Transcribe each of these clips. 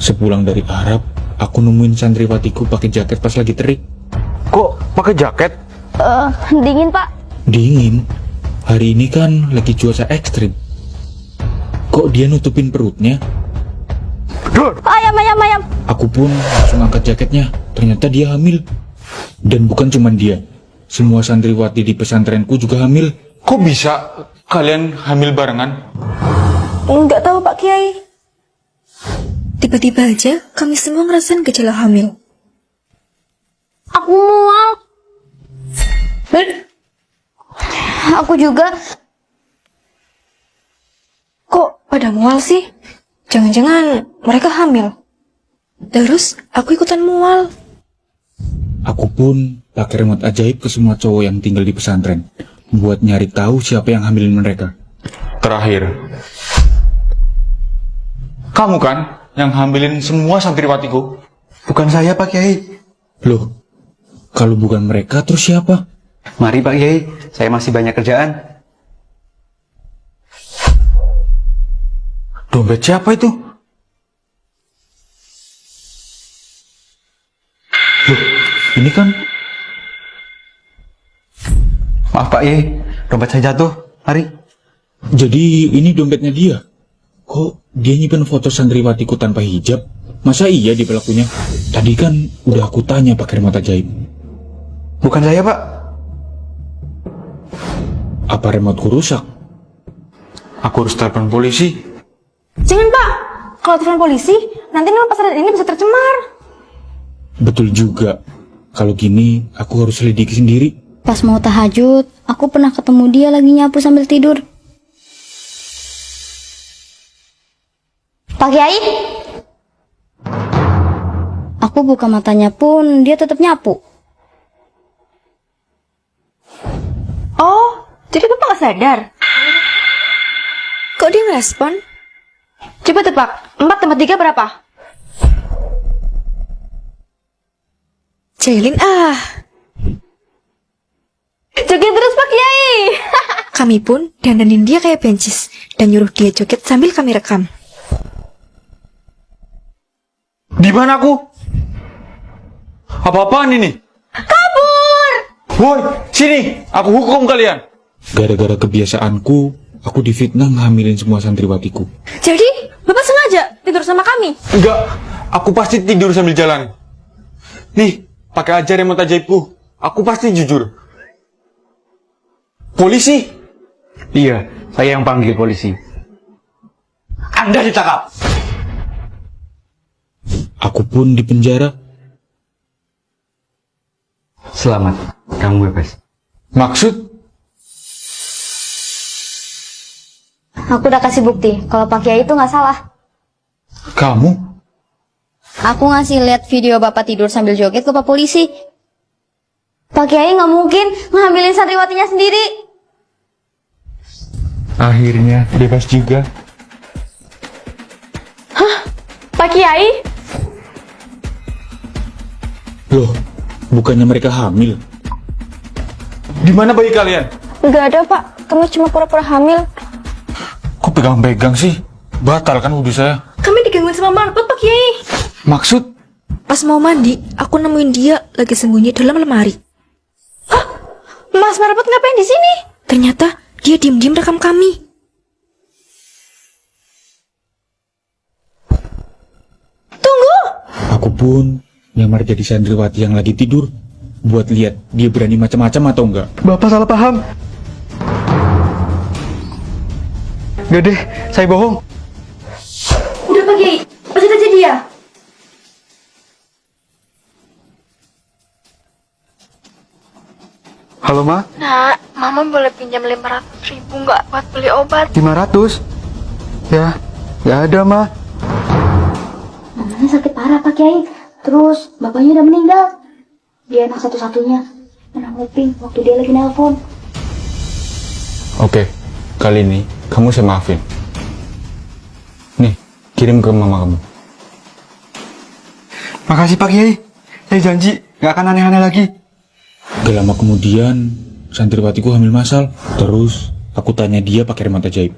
Sepulang dari Arab, aku nemuin santriwatiku pakai jaket pas lagi terik. Kok pakai jaket? Dingin, Pak. Dingin. Hari ini kan lagi cuaca ekstrim. Kok dia nutupin perutnya? Dur! Ayam. Aku pun langsung angkat jaketnya. Ternyata dia hamil. Dan bukan cuma dia. Semua santriwati di pesantrenku juga hamil. Kok bisa kalian hamil barengan? Enggak tahu, Pak Kiai. Tiba-tiba aja kami semua ngerasain gejala hamil. Aku mual. Aku juga. Kok pada mual sih? Jangan-jangan mereka hamil. Terus aku ikutan mual. Aku pun pakai remote ajaib ke semua cowok yang tinggal di pesantren. Buat nyari tahu siapa yang hamilin mereka. Terakhir. Kamu kan yang hamilin semua santriwatiku? Bukan saya, Pak Kiai. Loh, kalau bukan mereka terus siapa? Mari, Pak Kiai. Saya masih banyak kerjaan. Dompet siapa itu? Loh, ini kan... Maaf, Pak Kiai. Dompet saya jatuh. Mari. Jadi ini dompetnya dia? Kok dia nyimpen foto santriwatiku tanpa hijab? Masa iya dia pelakunya? Tadi kan udah aku tanya pakai remote ajaib. Bukan saya, Pak. Apa remoteku rusak? Aku harus telepon polisi. Jangan, Pak. Kalau telepon polisi, nanti nama pesantren ini bisa tercemar. Betul juga. Kalau gini, aku harus selidiki sendiri. Pas mau tahajud, aku pernah ketemu dia lagi nyapu sambil tidur. Pak Kiai? Aku buka matanya pun dia tetap nyapu. Oh, jadi Bapak nggak sadar? Kok dia ngerespon? Coba tebak, 4 tambah 3 berapa? Jailin Joget terus, Pak Kiai. Kami pun dandanin dia kayak bencis dan nyuruh dia joget sambil kami rekam. Di mana aku? Apa-apaan ini? Kabur! Woi, sini! Aku hukum kalian! Gara-gara kebiasaanku, aku difitnah ngehamilin semua santriwatiku. Jadi, Bapak sengaja tidur sama kami? Enggak, aku pasti tidur sambil jalan. Nih, pakai aja remote ajaibku. Aku pasti jujur. Polisi? Iya, saya yang panggil polisi. Anda ditangkap. Aku pun di penjara. Selamat, kamu bebas. Maksud? Aku udah kasih bukti kalau Pak Kiai itu nggak salah. Kamu? Aku ngasih lihat video bapak tidur sambil joget ke Pak Polisi. Pak Kiai nggak mungkin ngambilin santriwatinya sendiri. Akhirnya bebas juga. Pak Kiai? Loh, bukannya mereka hamil? Di mana bayi kalian? Nggak ada, Pak. Kami cuma pura-pura hamil. Kok pegang-pegang sih? Batal kan wudhu saya. Kami digangguin sama marbot, Pak Kiai. Maksud? Pas mau mandi, aku nemuin dia lagi sembunyi dalam lemari. Mas Marbot ngapain di sini? Ternyata dia diam-diam rekam kami. Tunggu! Aku pun nyamar jadi santriwati yang lagi tidur. Buat lihat dia berani macam-macam atau enggak. Bapak salah paham. Gak deh, saya bohong. Udah Pak Kiai, pencet aja dia. Halo, Ma? Nak, Mama boleh pinjam 500.000 nggak buat beli obat? 500? Ya, gak ada, Ma. Mamanya sakit parah Pak Kiai. Terus bapaknya udah meninggal. Dia anak satu-satunya. Anak nguping waktu dia lagi nelpon. Oke, kali ini kamu saya maafin. Nih, kirim ke mama kamu. Makasih, Pak Kiai. Saya janji gak akan aneh-aneh lagi. Gak lama kemudian, santriwatiku hamil masal. Terus, aku tanya dia pakai remote ajaib.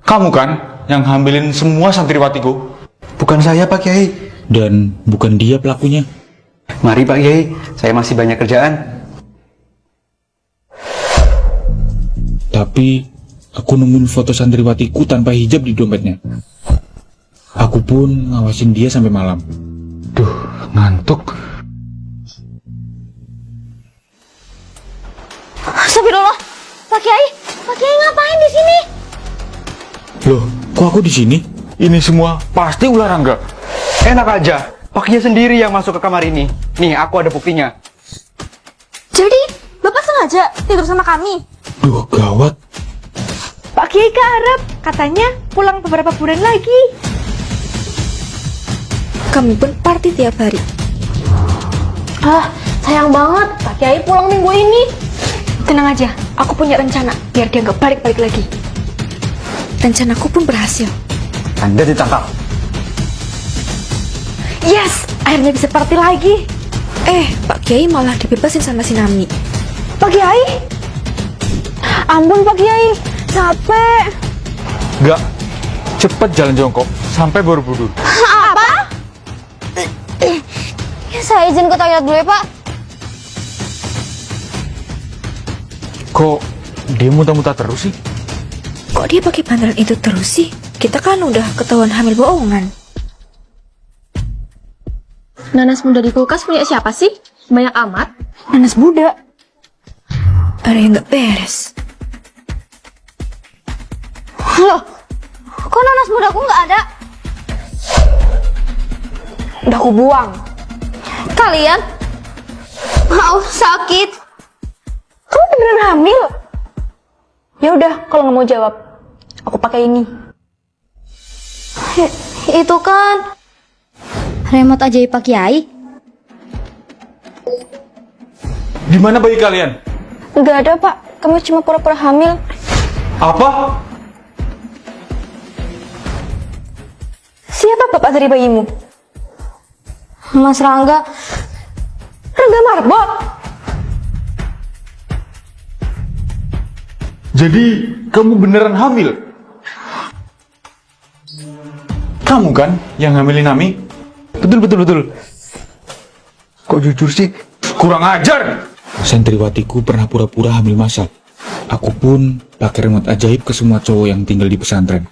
Kamu kan yang hamilin semua santriwatiku? Bukan saya Pak Kiai. Dan bukan dia pelakunya. Mari Pak Kiai, saya masih banyak kerjaan. Tapi aku nemuin foto santriwatiku tanpa hijab di dompetnya. Aku pun ngawasin dia sampai malam. Duh, ngantuk. Astagfirullah. Pak Kiai ngapain di sini? Loh, kok aku di sini? Ini semua pasti ulah Rangga. Enak aja, Pak Kiai sendiri yang masuk ke kamar ini. Nih, aku ada buktinya. Jadi, Bapak sengaja tidur sama kami? Duh, gawat. Pak Kiai ke Arab, katanya pulang beberapa bulan lagi. Kami pun party tiap hari. Ah, sayang banget. Pak Kiai pulang minggu ini. Tenang aja, aku punya rencana biar dia nggak balik-balik lagi. Rencanaku pun berhasil. Anda ditangkap. Yes, akhirnya bisa party lagi. Pak Kiai malah dibebasin sama si Nami. Pak Kiai? Ampun Pak Kiai, capek. Gak, cepet jalan jongkok sampai Borobudur. Apa? Saya izin ke toilet dulu ya Pak. Kok dia muntah-muntah terus sih? Kok dia pakai bantalan itu terus sih? Kita kan udah ketahuan hamil bohongan. Nanas muda di kulkas punya siapa sih? Banyak amat. Nanas muda. Ada yang nggak beres. Loh, kok nanas mudaku nggak ada? Udah aku buang. Kalian? Mau sakit? Kamu beneran hamil? Ya udah, kalau nggak mau jawab, aku pakai ini. Itu kan Remote ajaib Pak Kiai. Di mana bayi kalian? Nggak ada Pak, kami cuma pura-pura hamil. Apa? Siapa bapak dari bayimu? Mas Rangga. Rangga Marbot. Jadi kamu beneran hamil? Kamu kan yang hamilin Nami? Betul. Kok jujur sih? Kurang ajar! Santriwatiku pernah pura-pura hamil masal. Aku pun pakai remote ajaib ke semua cowok yang tinggal di pesantren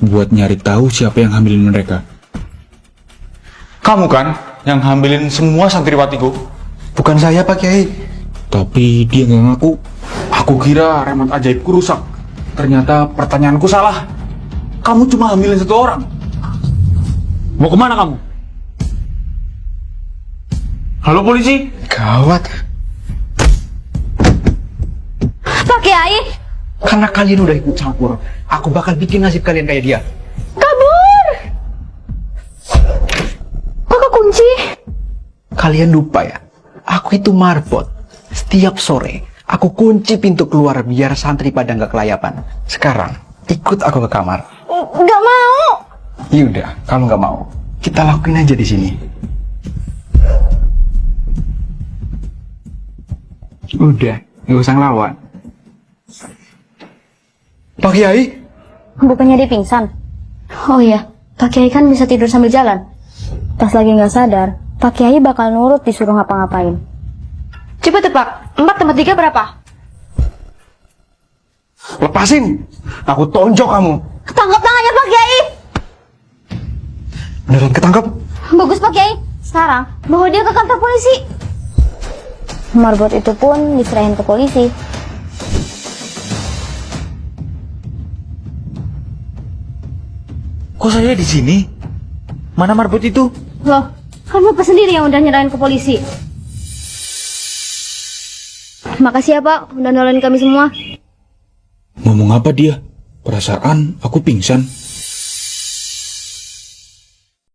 buat nyari tahu siapa yang hamilin mereka. Kamu kan yang hamilin semua santriwatiku? Bukan saya Pak Kiai. Tapi dia nggak ngaku. Aku kira remote ajaibku rusak. Ternyata pertanyaanku salah. Kamu cuma hamilin satu orang. Mau kemana kamu? Halo polisi? Gawat. Pak Kiai. Karena kalian udah ikut campur, aku bakal bikin nasib kalian kayak dia. Kabur. Kok kunci? Kalian lupa ya, aku itu marbot. Setiap sore, aku kunci pintu keluar biar santri pada nggak kelayapan. Sekarang, ikut aku ke kamar. Nggak mau. Yaudah, kalau nggak mau, kita lakuin aja di sini. Udah, nggak usah ngelawan. Pak Kiai, Bukannya dia pingsan? Oh iya, Pak Kiai kan bisa tidur sambil jalan. Pas lagi nggak sadar, Pak Kiai bakal nurut disuruh ngapa-ngapain. Coba tebak, 4 tambah 3 berapa? lepasin. Aku tonjok kamu. Ketangkap tangannya Pak Kiai. Beneran ketangkep? Bagus Pak Kiai. Sekarang bawa dia ke kantor polisi. Marbot itu pun diserahin ke polisi. Kok saya di sini? Mana marbot itu? Loh, kan Bapak sendiri yang udah nyerahin ke polisi. Makasih ya Pak, udah nolongin kami semua. Ngomong apa dia? Perasaan aku pingsan.